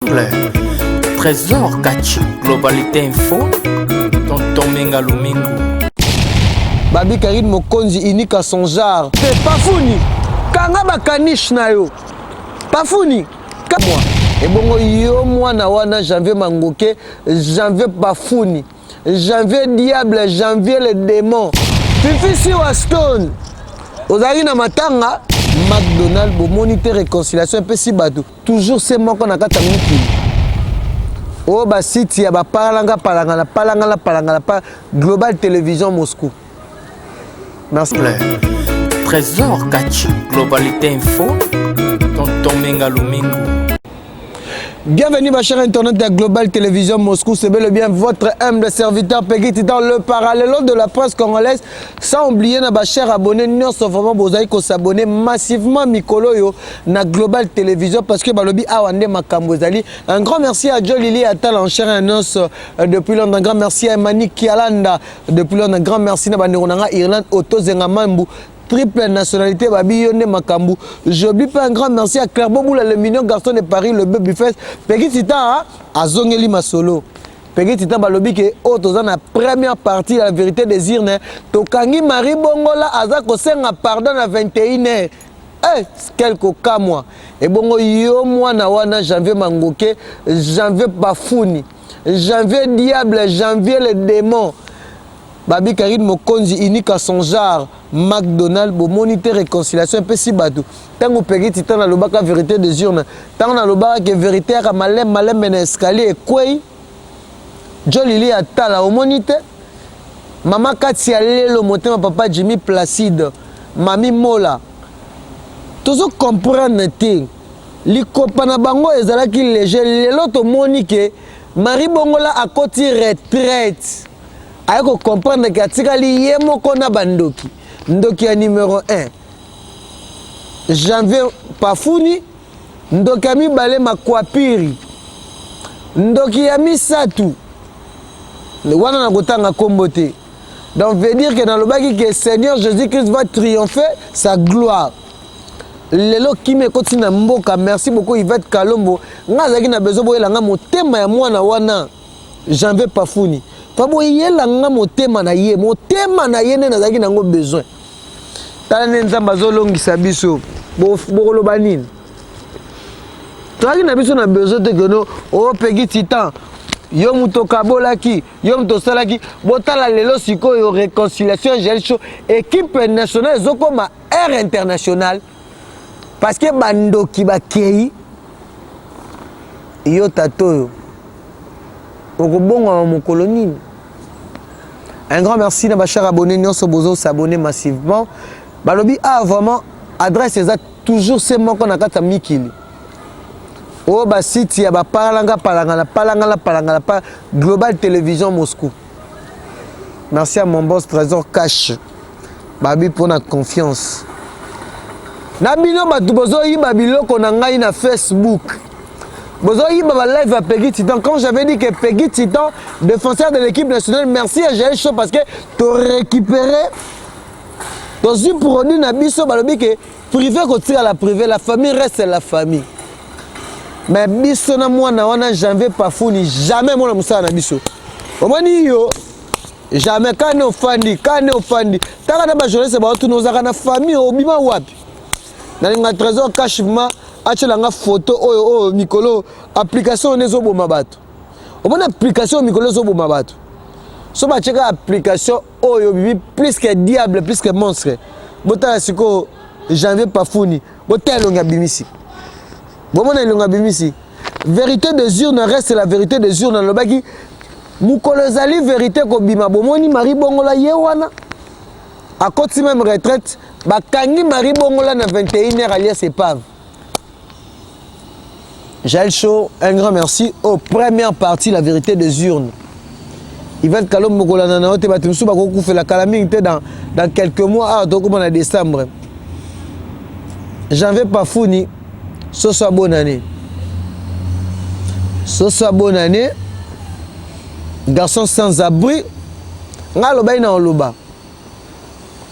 Clair. Trésor Kachi, Globalité Info, Tonton Menga Lumingo. Babi Karine Mokonzi unique à son genre. C'est Pafuni. Kanga bakanish na yo. Pafuni. Moi. Et bon yo moi na wana janvier mangoke, janvier Pafuni. Janvier diable, janvier le démon. Fifi si Waston. Ozari na matanga McDonald's bo moniteur réconciliation pe si bato. Toujours c'est moi qu'on a kata miki. Oh ba site ya ba palanga pa Global Télévision Moscou. Merci. Trésor Kachi, Globalité Info, Tonton Menga Lumingo. Bienvenue ma chère internet de Global Télévision Moscou, c'est bel et bien votre humble serviteur Peggy Titan, le parallèle de la presse congolaise. Sans oublier ma chère abonné, nous sommes vraiment besoin de s'abonner massivement Mikolo yo na Global Télévision parce que balobi awande makambozali. Un grand merci à Joe Lili Atal en chair et annonce depuis Londres. Un grand merci à Emani Kialanda depuis Londres. Un grand merci à Banderonanga Irlande Otto Zengamambu. Triple nationalité, Babi Yone Makambu. J'oublie pas un grand merci à Claire Boboula, le mignon garçon de Paris, le bébé Buffet. Peggy Tita, à Zongeli Masolo. Peggy Tita, Balobi, qui est haute dans la première partie, la vérité des urnes. Tokangi Marie Bongola, Azako Senga, pardon à 21h. Eh, quelques cas, moi. Et bon, yo, moi, na wana, janvier Mangoke, janvier Bafuni, janvier Diable, janvier le démon. Babi Karine Mokonzi unique à son genre. McDonald's bo moniteur réconciliation pe si bato tango Peggy Titan na lobaka vérité des urnes tango na lobaka que vérité à malem na escalier kwei Jolili atala au moniteur mama Katia lelo motema papa Jimmy Placide mami Mola toujours comprendre te likopa na bango ezalaki léger lelo to monique Marie Bongola a koti retraite ayako comprendre que atikali ye moko na bandoki Ndoki ya numéro 1 janvier Pafuni Ndoki ya mibale Makwapiri Ndoki ya misatu wana na kotanga kombo te donc veut dire que dans le baki que Seigneur Jésus-Christ va triompher sa gloire lelo kime koti na mboka merci beaucoup Yvette Kalombo nga zaki na besoin boyela nga motema ya mwana wana janvier Pafuni Fabo yela nga motema na ye ne nazaki nango besoin tala ne nzamba zolongisa biso bokoloba nini toaki na biso na besoin te kono o Peggy Titan yo muto kabolaki yo muto salaki botala lelo sikoyo réconciliation gel show équipe nationale ezokoma air international parce que bandoki bakei yo tatoyo okobonga mon colonie. Un grand merci à ma chère abonnée, nous sommes s'abonner massivement. Balobi a vraiment adresse exact toujours c'est moi qu'on a kata mikili. Oh ba site ya ba palanga Global Télévision Moscou. Merci à mon boss Trésor Cash. Babi pour notre confiance. Nabino batu bozo yiba biloko na ngai na Facebook. Bozoyi baba live à Peggy Titan. Quand j'avais dit que Peggy Titan, défenseur de l'équipe nationale, merci à GL Show parce que tu as récupéré dans une produit Nabiso balobi que privé côté à la privée, la famille reste la famille. Mais biso na moi na wana janvier Pafuni jamais moi na musa na biso. Omani yo jamais kane ofandi. Taka na ba journaliste ba tout nos na famille obima wapi. Na nga Trésor Cashima achelanga photo oyo Mikolo application nezo boma bato. Obona application Mikolo zo boma bato. So ba cheka application oyo bibi plus que diable plus que monstre. Bota siko janvier Pafuni. Bota longa bimisi. Bomona longa bimisi. Vérité des urnes reste la vérité des urnes le baki. Mukolo zali vérité ko bima bomoni Marie Bongola yewana. À côté même retraite, bakangi Marie Bongola na 21h alias épave. Jaël Show, un grand merci aux premières parties, la vérité des urnes. Yvette Kalom Mokola Nana, tu vas te faire la calamité dans quelques mois, donc en décembre. J'en vais pas fourni. Ce soit bonne année. Ce soit bonne année. Garçon sans abri.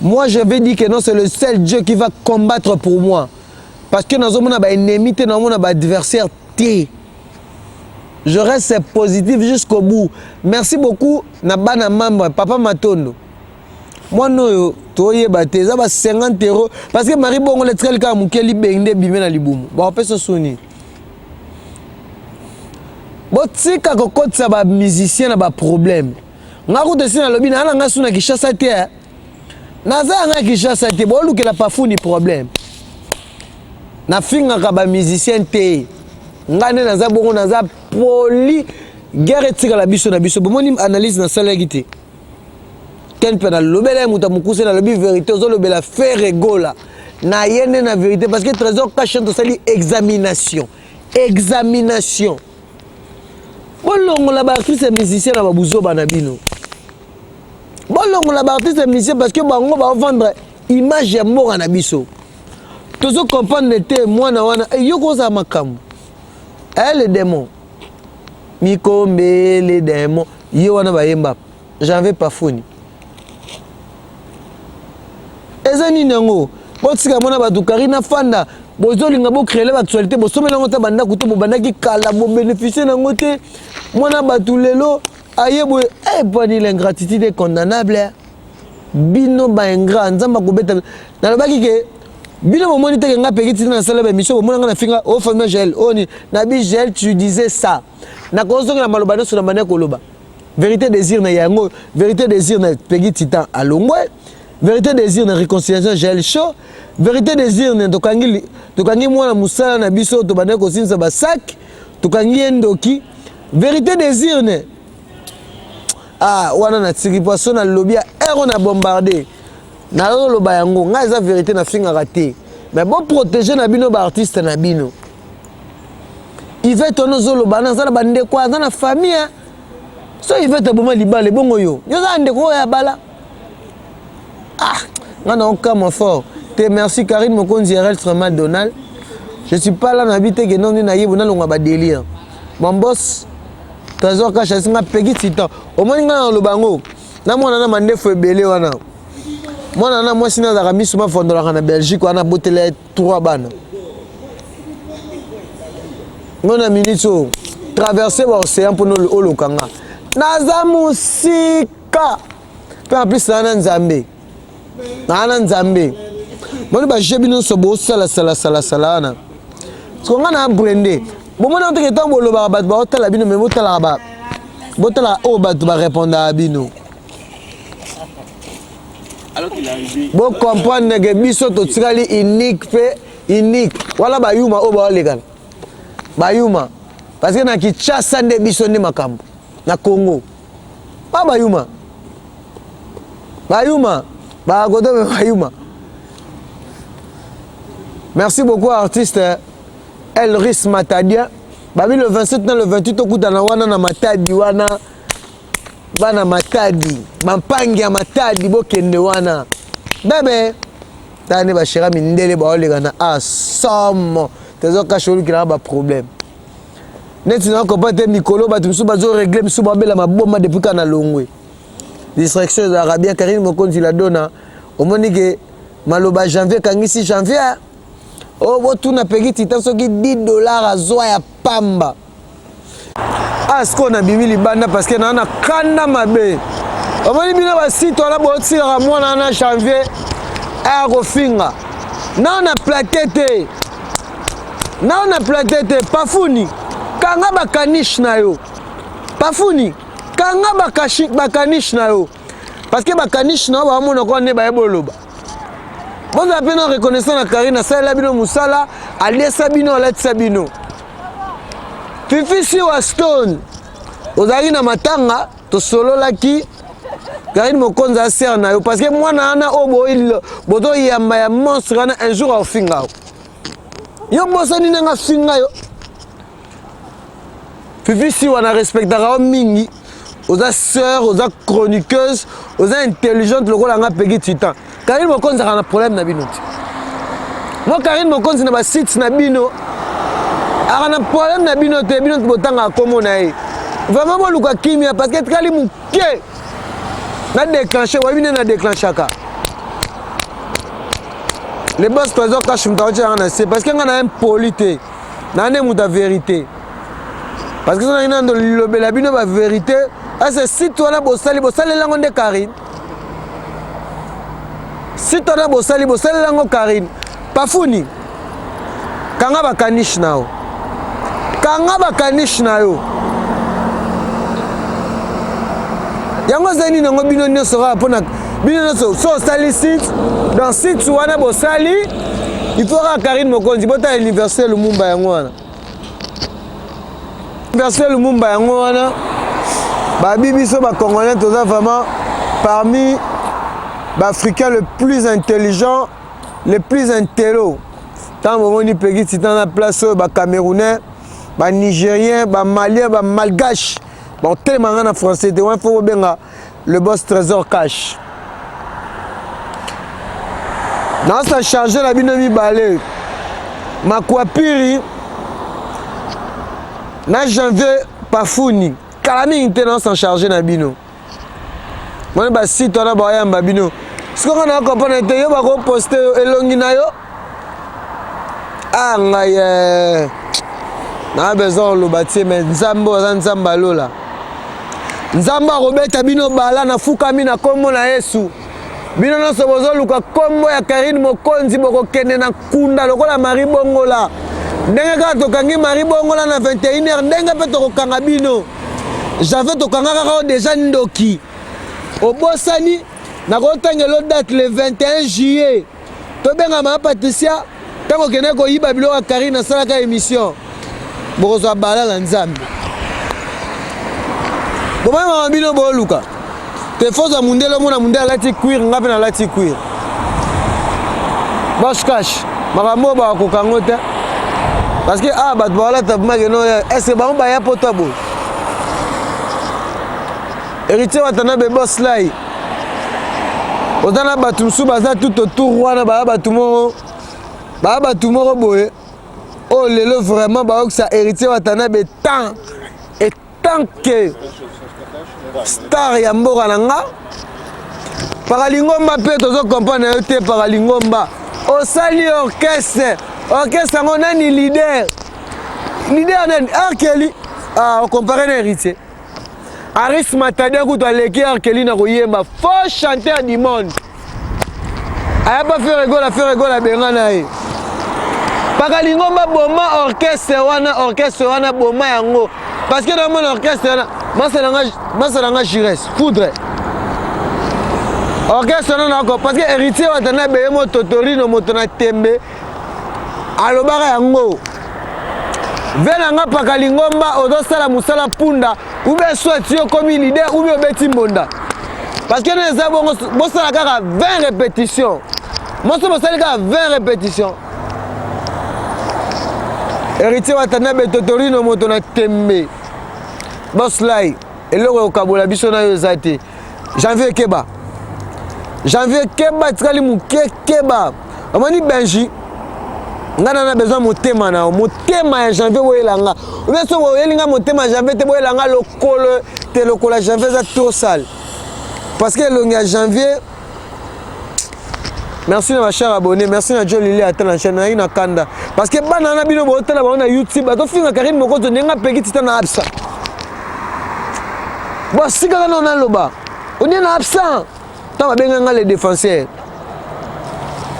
Moi, je vais dire que non, c'est le seul Dieu qui va combattre pour moi. Parce que nous avons un ennemi, nous avons un adversaire. je reste positif jusqu'au bout. Merci beaucoup na bana membre Papa Matondo. Moi no toye bate za ba 50 € parce que Marie Bongo le trel ka mukeli bende bimé na libumu. Ba opesa soni. Botika kokotsa ba musicien na ba problème. Ngako te sina lobi na nga suna Kishasa te. Naza nga Kishasa te bo lukela pafuni problème. Na finga ka ba musicien te. Ngane naza bongo naza poli guerre tika la biso na biso. Bomoni analyse na sala gite. Ken pe na lobela muta mukuse na lobi vérité ozo lobela faire rigola. Na yene na vérité parce que trésor cache to sali examination. Examination. Bolongo la ba artiste musicien na babuzo bana bino. Bolongo la ba artiste musicien parce que bango ba vendre image ya mort na biso. Tozo comprendre te mwana wana yoko za makambo. Les démons. Mikombe les démons. Yo wana ba yemba. J'en vais pas foni. Ezani nango. Botika mona ba Karina Fanda. Bozolinga bo créer l'actualité bo somela ngota banda kuto bo banda ki kala bo bénéficier nango te. Mona ba tulelo ayebo boni l'ingratitude est condamnable. Bino ba ingrat nzamba ko beta. Na lobaki ke bino mo moni te nga pekiti na sala ba mission mo nga na finga o fameux gel oni na bi gel tu disais ça. Na kozo na maloba no sur na mane ko loba. Vérité désir na yango, vérité désir na pekiti ta alongwe. Vérité désir na réconciliation gel chaud. Vérité désir ne tokangi mwana musala na biso to bana ko sinza ba sac tokangi endoki. Vérité désir ne wana na tsiki poisson na lobby ero na bombarder na loba yango nga eza vérité na finga raté mais bon protéger na bino ba artiste na bino il veut tono zolo bana za bande kwa za na famille so il veut te boma libale bongo yo za ndeko ya bala nga na aucun moment fort. Merci Karine Mokonzi RL Tremal Donald. Je suis pas là n'habite que non ni na yebo na longa ba délire. Mon boss trésor cache singa pegi titan. Au moins nga na lobango. Na mona na mande fo ebele wana. Mona na moi sina za kamisu ma fondola na Belgique wana botele 3 bana. Ngona minito traverser l'océan pour nous olokanga. Naza musika. Puis en plus na Nzambe. Na Nzambe. Moni ba jebino so bo sala na. So nga na brandé. Bon mona on te keto bo loba ba ba otala bino me botala ba. Botala o ba to ba répondre à bino. Alors qu'il est arrivé. Bon comprendre que biso to tikali unique pe unique. Wala ba yuma o ba legal. Ba yuma parce que na Kinshasa nde biso nde makambo. Na Congo. Ba yuma. Ba yuma. Ba godo ba yuma. Merci beaucoup artiste Elris Matadia. Babi le 27 na le 28 okutana wana na Matadi wana bana Matadi mampangi ya Matadi bokende wana bebe tane ba shira mindele ba olega na asomo tezo kasholu kila ba problème neti na ko pate mikolo ba tumsu bazo régler msu ba bela maboma depuis kana longwe distraction de Arabia Karine Mokonzi la dona omonike maloba janvier kangisi janvier. Oh, tu n'as payé titan soki $10 à zoa ya pamba. Ce qu'on a bimi libanda parce que na kanda mabe. On m'a dit bina ba site wala bo tira moi na janvier a rofinga. Na on a plaqué te. Na on a plaqué te pafuni. Kanga ba kanish na yo. Pafuni. Kanga ba kanish na yo. Parce que ba kanish na ba mona ko ne ba eboloba. Bon appel en reconnaissant la Karine, ça la bino musala, allez sabino la sabino. Fifi si wa stone. Ozali na matanga to solo la ki Karine Mokonza ser na yo parce que moi na ana obo il bodo yamba ya monstre na un jour au finga. Yo bosani nga finga yo. Fifi si wana respectera mingi. Oza sœur, oza chroniqueuse, oza intelligente lokola nga pegi titan. Karine Mokonzi a un problème na bino. Moi Karine Mokonzi na ba site na bino. A un problème na bino te bino botanga komo na e. Vraiment mo luka kimia parce que kali muke. Na déclencher wa bino na déclencher ka. Les boss trésor cache mutaocha na c'est parce que nga na impolité. Na ne muta vérité. parce que ça n'a pas de vérité. C'est si tu as bossali lango de Karine. Si tu as bossali lango Karine. Pafuni. Kanga bakanish nao. Kanga bakanish nao. Yango zani nango bino nyoso rapona bino nyoso so sali site dans site wana bosali il faut que Karine Mokonzi bota l'université Lumumba yango wana. L'université Lumumba yango wana ba bibiso ba congolais toza vraiment parmi ba africains le plus intelligent, le plus intello. Tant momoni pegi titan na place ba camerounais, ba nigérien, ba malien, ba malgache. Bon, tellement en français, il faut bien le boss Trésor Cash. Dans sa charge, la binomi balé. Ma Kwapiri, na janvier Pafuni. Kalami était dans sa charge na bino. Moi, je suis site, on a barré un babino. Ce qu'on a compris, c'est que yo va poster elongi na yo. Ah, ngaye. Na besoin le bâtir, mais nzambo nzamba lola. Nzamba robeta bino bala na fukami na kombo na Yesu. Bino na sobozo luka kombo ya Karine Mokonzi boko kende na kunda lokola Marie Bongola. Ndenge ka tokangi Marie Bongola na 21h ndenge pe tokanga bino. J'avais tokanga kaka déjà ndoki. Obosani na kotangelo date le 21 juillet. Tobenga ma Patricia tango kene ko yiba bilo ka Karine sala ka émission. Boko zo bala la nzambe. Comment bino boluka te foza mundelo mona mundela lati cuir ngape na lati cuir boss cash makambo ba ko kangota parce que ah bat bala ta mageno est-ce ba on ba ya potabo héritier watana be boss lai odana batu su baza tout autour wana ba batu moko boye oh lelo vraiment ba ok ça héritier watana be temps et tant que star ya mboka nanga Paralingomba pe tozo comprendre yo te Paralingomba osali orchestre ngo nani leader nani Arkeli ah on compare na héritier Aris Matade ko to leki Arkeli na koyemba faux chanteur du monde aya pas faire rigola benga na ye Paralingomba boma orchestre wana boma yango parce que dans mon orchestre Masalanga Jires, Foudre. Orchestre non encore parce que héritier watana beyemo Totorino motona tembe. Alobara yango. Venanga Pakalingomba odosala musala punda ou bien soit tu comme leader ou bien beti mbonda. Parce que les abongo bosala kaka 20 répétitions. Moi so bosala kaka 20 répétitions. Héritier watana be Totorino motona tembe. Boss lai eloko okabola biso na yo zate janvier keba tikali muke keba amani benji ngana na besoin motema na motema ya janvier boyelanga obeso boyelinga motema janvier te boyelanga lokolo te lokola janvier za trop sale parce que le janvier merci na ma chère abonné merci na Joe Lili ata na chaîne na kanda parce que bana na bino botala ba na YouTube bato finga Karine Mokonzi nenga peki titana absa. Bon, si on a le bas, on est absent. Tant que bien les défenseurs.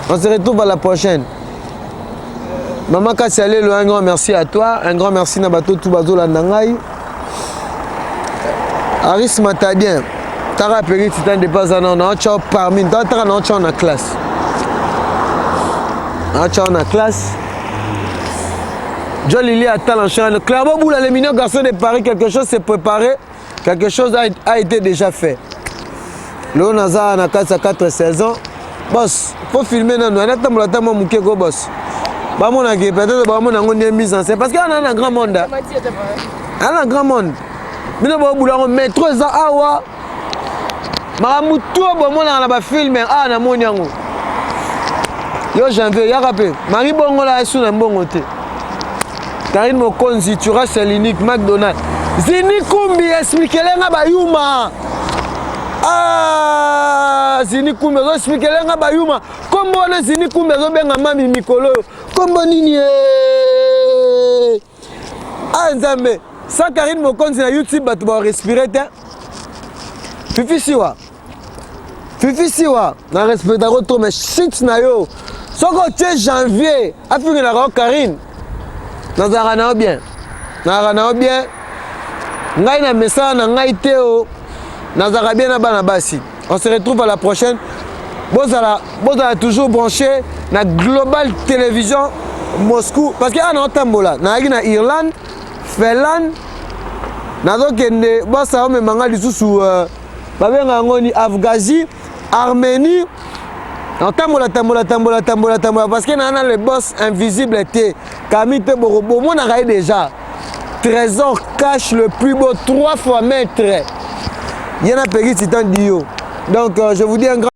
On se retrouve à la prochaine. Maman Kassialé, un grand merci à toi. Un grand merci à Bato Toubazo Landangaï. Aris Matadien. Tara Peri, tu t'en dépasses à non, ciao parmi. Tara non, ciao en classe. Ciao en classe. John Lili attend l'enchaînement. Clairement, vous les mineurs garçons de Paris, quelque chose s'est préparé. Quelque chose a été déjà fait. Le Naza a 4 saisons. Boss, il faut filmer. On a boss. Peut-être que une mise en scène. Parce qu'il y a un grand monde. Un grand monde. Mais on a métro. Awa. Maramutu, on a filmé. Ah, na monyango. Yo, janvier, ya rappelé. Marie Bongola est sous un bon côté. Karine Mokonzi, tu restes l'unique McDonald's. Zini Kumbi expliquez-le bayuma. Ah, Zini Kumbi expliquez-le bayuma. Comment on a Zini Kumbi benga mami mikolo. Comment nini? Ah, Nzambe. Sans Karine Mokonzi na YouTube, tu vas respirer. Fifi Siwa. Fifi Siwa. Na respect à retour, mais shit na yo. Ce que tu janvier, a fini la Karine. Dans un bien. Dans bien. Ngai na message na ngai teo. Dans un bien na bana basi. On se retrouve à la prochaine. Bozala toujours branché na Global Télévision Moscou parce que on entend là na Irlande, Finlande, na donc ne bossa me manga lisusu babenga ngoni Afghanistan, Arménie. Tambola parce que na le boss invisible était Kamite Borobo mon a déjà trésor cache le plus beau 3 fois mètre. Il y en a Peggy Titan Dio. Donc je vous dis un grand